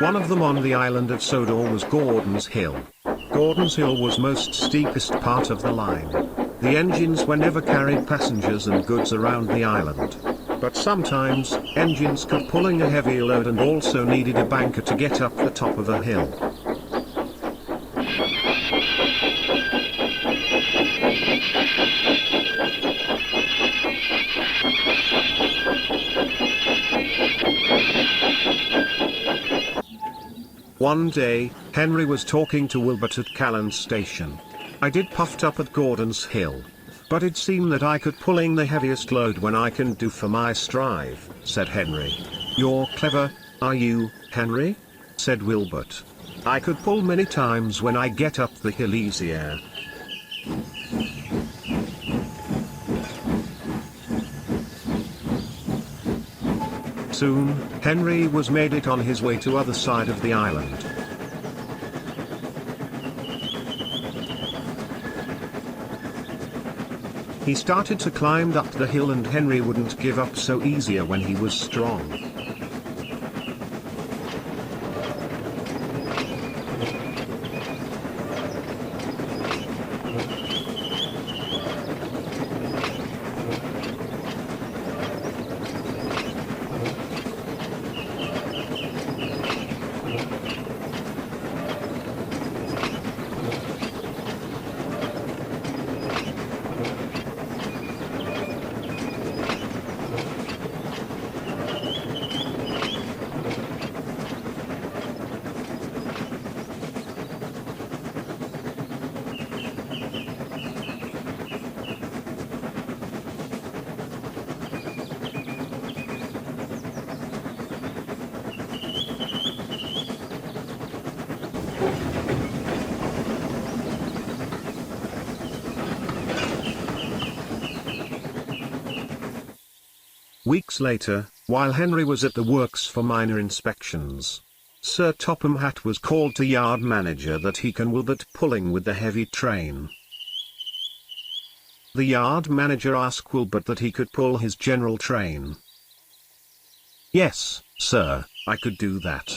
One of them on the island of Sodor was Gordon's Hill. Gordon's Hill was most steepest part of the line. The engines were never carried passengers and goods around the island. But sometimes, engines could pulling a heavy load and also needed a banker to get up the top of a hill. One day, Henry was talking to Wilbert at Callan Station. I did puffed up at Gordon's Hill. But it seemed that I could pulling the heaviest load when I can do for my strive, said Henry. You're clever, are you, Henry? Said Wilbert. I could pull many times when I get up the hill easier. Soon, Henry was made it on his way to other side of the island. He started to climb up the hill and Henry wouldn't give up so easier when he was strong. Weeks later, while Henry was at the works for minor inspections, Sir Topham Hatt was called to yard manager that he can Wilbert pulling with the heavy train. The yard manager asked Wilbert that he could pull his general train. Yes, sir, I could do that.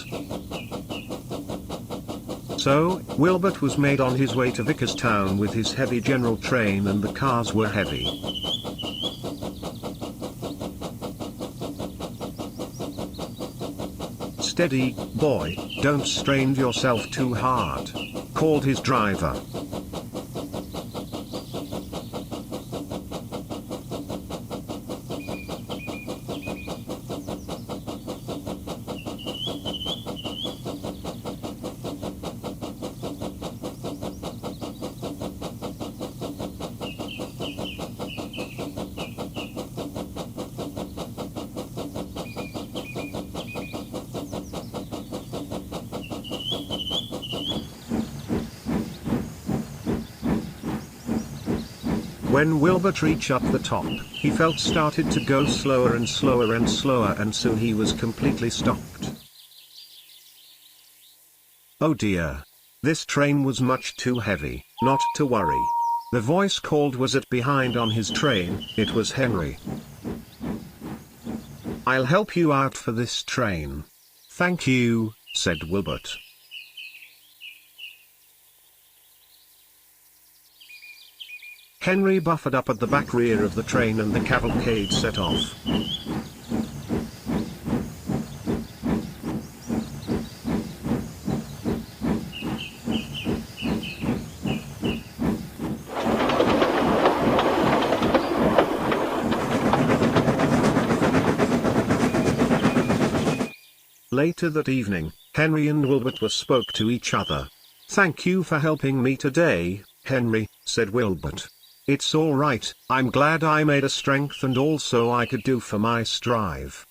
So, Wilbert was made on his way to Vickerstown with his heavy general train and the cars were heavy. Steady, boy, don't strain yourself too hard, called his driver. When Wilbert reached up the top, he felt started to go slower and slower and slower and soon he was completely stopped. Oh dear. This train was much too heavy. Not to worry. The voice called was it behind on his train, it was Henry. I'll help you out for this train. Thank you, said Wilbert. Henry buffered up at the back rear of the train and the cavalcade set off. Later that evening, Henry and Wilbert spoke to each other. Thank you for helping me today, Henry, said Wilbert. It's all right, I'm glad I made a strength and also I could do for my strive.